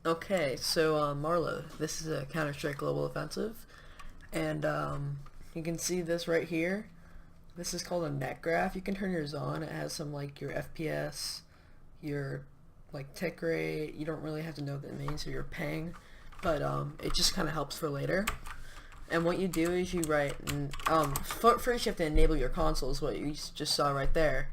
Okay, so Marlowe, this is a Counter-Strike Global Offensive, and you can see this right here. This is called a net graph. You can turn yours on. It has some like your FPS, your like tick rate. You don't really have to know what that means, or your ping, but it just kind of helps for later. And what you do is you write, first you have to enable your consoles, what you just saw right there.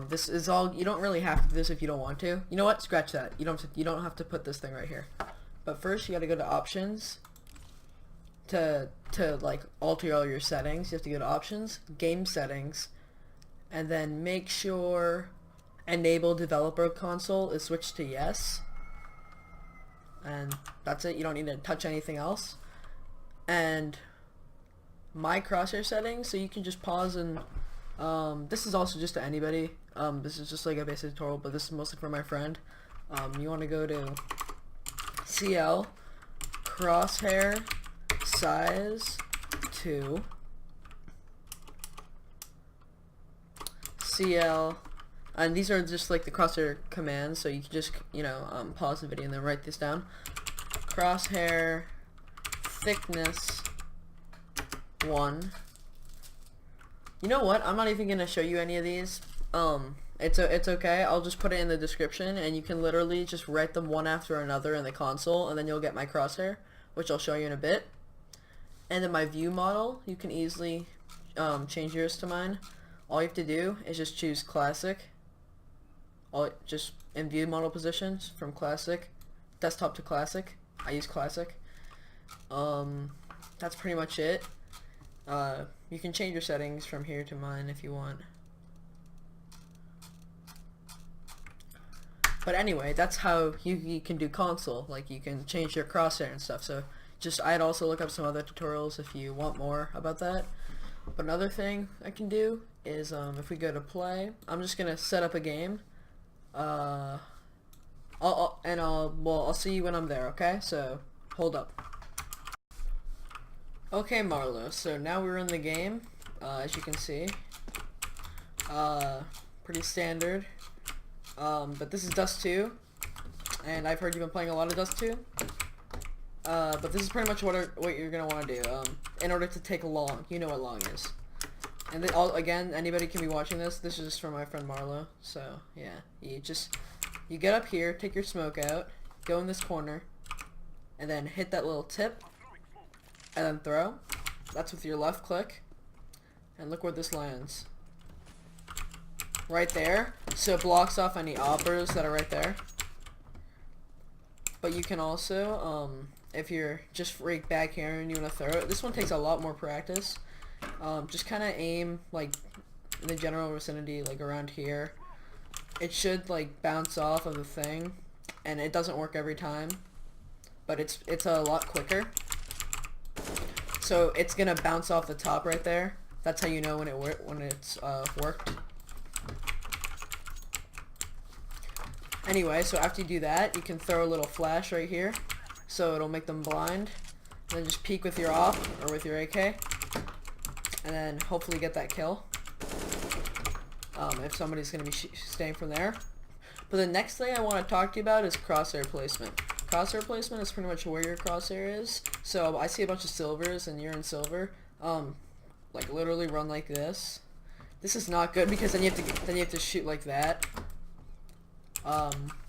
This is all, you don't really have to do this if you don't want to. You know what? Scratch that. You don't have to put this thing right here. But first you got to go to options to like alter all your settings. You have to go to options, game settings, and then make sure enable developer console is switched to yes. And that's it. You don't need to touch anything else. And my crosshair settings, so you can just pause and this is also just to anybody. This is just like a basic tutorial, but this is mostly for my friend. You want to go to CL crosshair size 2 CL, and these are just like the crosshair commands, so you can just pause the video and then write this down. Crosshair thickness 1. You know what? I'm not even gonna show you any of these. It's okay. I'll just put it in the description, and you can literally just write them one after another in the console, and then you'll get my crosshair, which I'll show you in a bit. And then my view model, you can easily change yours to mine. All you have to do is just choose classic. Just in view model positions from classic, desktop to classic. I use classic. That's pretty much it. You can change your settings from here to mine if you want. But anyway, that's how you can do console. Like, you can change your crosshair and stuff. So I'd also look up some other tutorials if you want more about that. But another thing I can do is if we go to play, I'm just gonna set up a game. I'll see you when I'm there. Okay, so hold up. Okay, Marlowe, so now we're in the game, as you can see. Pretty standard. But this is Dust 2, and I've heard you've been playing a lot of Dust 2. But this is pretty much what you're going to want to do, in order to take long. You know what long is. And then, again, anybody can be watching this. This is just for my friend Marlowe, so, yeah. You get up here, take your smoke out, go in this corner, and then hit that little tip, and then throw. That's with your left click, and look where this lands. Right there, so it blocks off any operas that are right there. But you can also, if you're just right back here and you want to throw it, this one takes a lot more practice. Just kind of aim like in the general vicinity, like around here. It should like bounce off of the thing, and it doesn't work every time, but it's a lot quicker. So it's gonna bounce off the top right there. That's how you know when it's worked. Anyway, so after you do that, you can throw a little flash right here, so it'll make them blind. And then just peek with your op or with your AK, and then hopefully get that kill. If somebody's gonna be staying from there. But the next thing I want to talk to you about is crosshair placement. Crosshair placement is pretty much where your crosshair is. So I see a bunch of silvers and you're in silver. Like literally run like this. This is not good because then you have to shoot like that.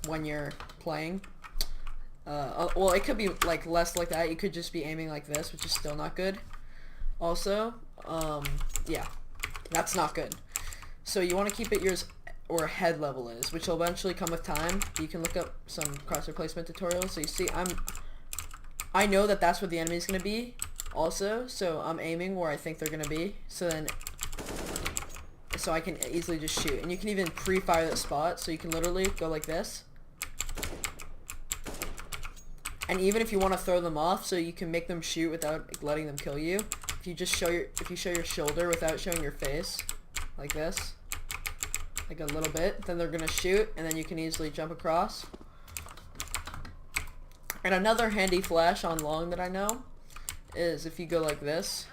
When you're playing. Well, it could be like less like that. You could just be aiming like this, which is still not good. Also, yeah, that's not good. So you want to keep it yours or head level is, which will eventually come with time. You can look up some crosshair placement tutorials. So you see, I know that that's where the enemy is going to be also, so I'm aiming where I think they're going to be, so I can easily just shoot. And you can even pre-fire that spot, so you can literally go like this. And even if you want to throw them off, so you can make them shoot without letting them kill you, if you show your shoulder without showing your face, like this, like a little bit, then they're gonna shoot, and then you can easily jump across. And another handy flash on long that I know is if you go like this,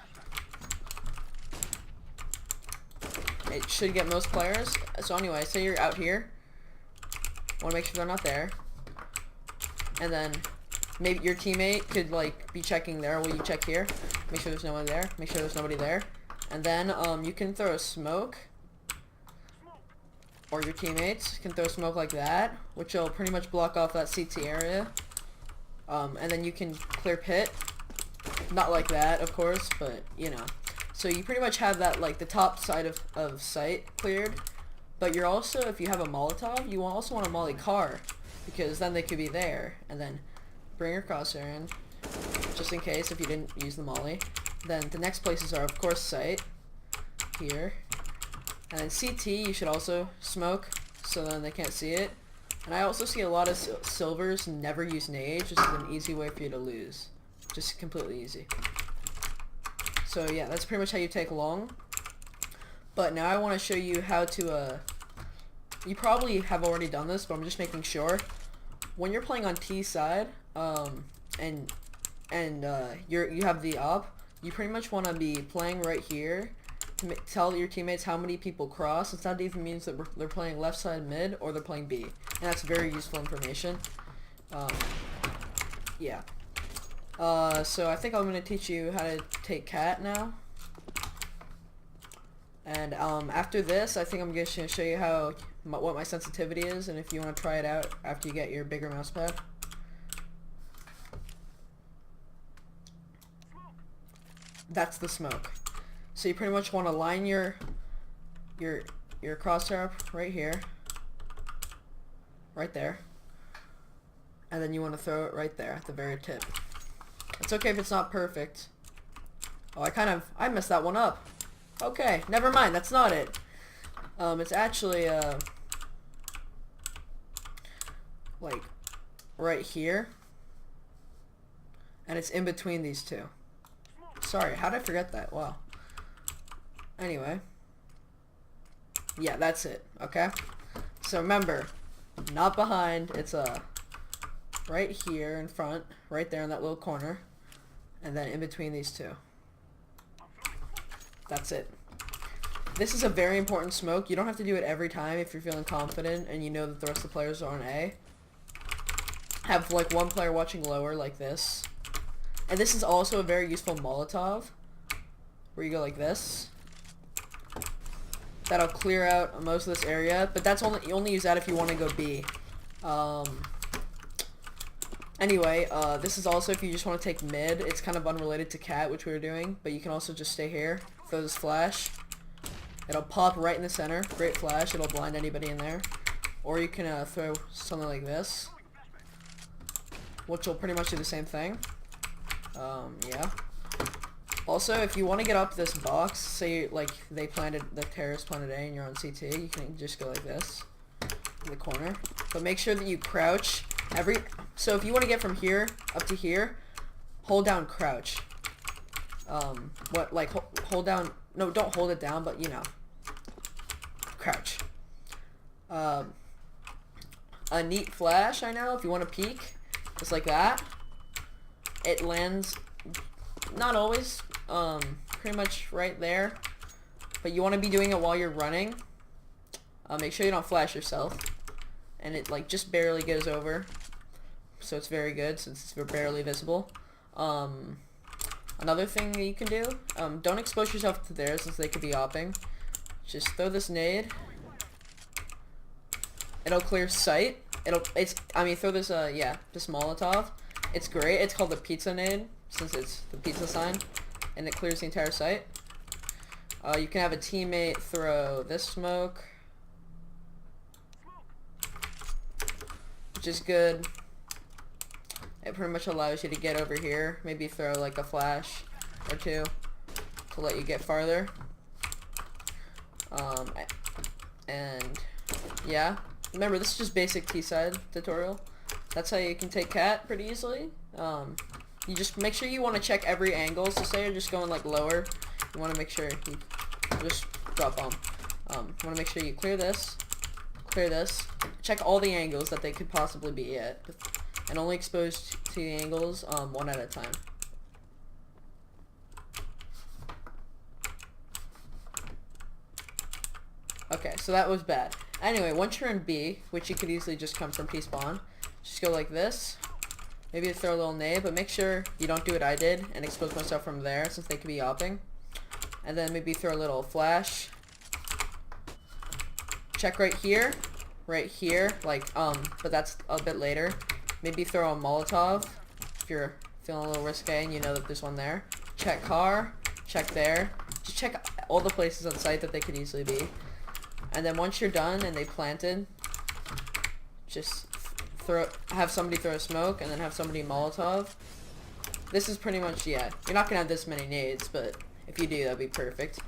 it should get most players. So anyway, say you're out here, want to make sure they're not there. and then maybe your teammate could like be checking there while you check here. Make sure there's no one there. Make sure there's nobody there. And then you can throw a smoke, or your teammates can throw smoke like that, which will pretty much block off that CT area. And then you can clear pit. Not like that, of course, but you know. So you pretty much have that, like, the top side of site cleared. But you're also, if you have a Molotov, you also want to molly car, because then they could be there. And then bring your crosshair in, just in case if you didn't use the molly. Then the next places are, of course, site, here. And then CT, you should also smoke, so then they can't see it. And I also see a lot of silvers never use nades, just as an easy way for you to lose. Just completely easy. So yeah, that's pretty much how you take long. But now I want to show you how to, you probably have already done this, but I'm just making sure. When you're playing on T side, and you have the op, you pretty much want to be playing right here to tell your teammates how many people cross. It's not even means that they're playing left side mid or they're playing B, and that's very useful information. Yeah. So I think I'm going to teach you how to take cat now. And after this, I think I'm just going to show you what my sensitivity is, and if you want to try it out after you get your bigger mouse pad. That's the smoke. So you pretty much want to line your crosshair up right here, right there, and then you want to throw it right there at the very tip. It's okay if it's not perfect. Oh, I messed that one up. Okay, never mind, that's not it. It's actually, like, right here. And it's in between these two. Sorry, how did I forget that? Wow. Anyway. Yeah, that's it, okay? So remember, not behind, it's, right here in front, right there in that little corner. And then in between these two. That's it. This is a very important smoke. You don't have to do it every time if you're feeling confident and you know that the rest of the players are on A. Have like one player watching lower like this. And this is also a very useful Molotov, where you go like this. That'll clear out most of this area, but that's you only use that if you want to go B. Anyway, this is also if you just want to take mid. It's kind of unrelated to cat, which we were doing, but you can also just stay here, throw this flash. It'll pop right in the center. Great flash. It'll blind anybody in there. Or you can throw something like this, which will pretty much do the same thing. Yeah. Also, if you want to get up this box, say like the terrorists planted A and you're on CT, you can just go like this in the corner. But make sure that you crouch so if you want to get from here up to here, hold down crouch. Hold down, no, don't hold it down, but you know, crouch. A neat flash, I know, if you want to peek, just like that. It lands, not always, pretty much right there, but you want to be doing it while you're running. Make sure you don't flash yourself, and it like just barely goes over, so it's very good since it's barely visible. Another thing that you can do, don't expose yourself to theirs since they could be opping. Just throw this nade. It'll clear sight. Throw this, this Molotov. It's great. It's called the pizza nade since it's the pizza sign, and it clears the entire site. You can have a teammate throw this smoke, which is good. It pretty much allows you to get over here, maybe throw like a flash or two to let you get farther. And yeah, remember this is just basic T-side tutorial. That's how you can take cat pretty easily. You just make sure you want to check every angle, so say you're just going like lower, you want to make sure you just drop bomb. You want to make sure you clear this, check all the angles that they could possibly be at, and only expose to the angles one at a time. Okay, so that was bad. Anyway, once you're in B, which you could easily just come from T-spawn, just go like this, Maybe throw a little nade, but make sure you don't do what I did and expose myself from there, since they could be opping. And then maybe throw a little flash. Check right here, like, but that's a bit later. Maybe throw a Molotov if you're feeling a little risque and you know that there's one there. Check car, check there. Just check all the places on site that they could easily be. And then once you're done and they planted, just have somebody throw a smoke and then have somebody Molotov. This is pretty much, yeah, you're not gonna have this many nades, but if you do, that'd be perfect.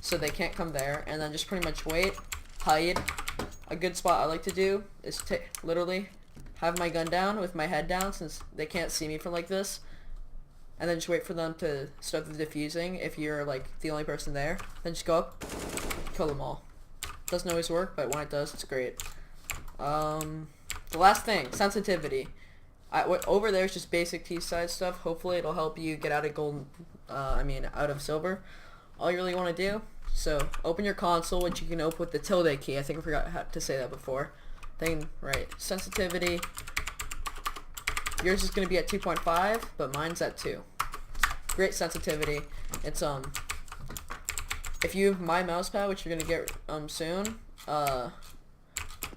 So they can't come there, and then just pretty much wait, hide. A good spot I like to do is to literally have my gun down with my head down, since they can't see me from like this, and then just wait for them to start the defusing. If you're like the only person there, then just go up, kill them all. Doesn't always work, but when it does, it's great. The last thing, sensitivity. Over there is just basic T-side stuff. Hopefully it'll help you get out of gold, out of silver. All you really want to do, so open your console, which you can open with the tilde key. I think I forgot how to say that before. Then, right, sensitivity. Yours is going to be at 2.5, but mine's at 2. Great sensitivity. It's, if you have my mouse pad, which you're going to get, soon,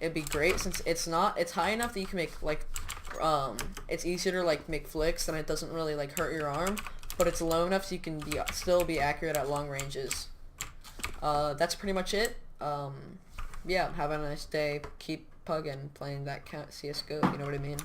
it'd be great, since it's high enough that you can make, like, it's easier to, like, make flicks, and it doesn't really, like, hurt your arm, but it's low enough so you can still be accurate at long ranges. That's pretty much it. Yeah, have a nice day. Keep pugging, playing that Csgo, you know what I mean?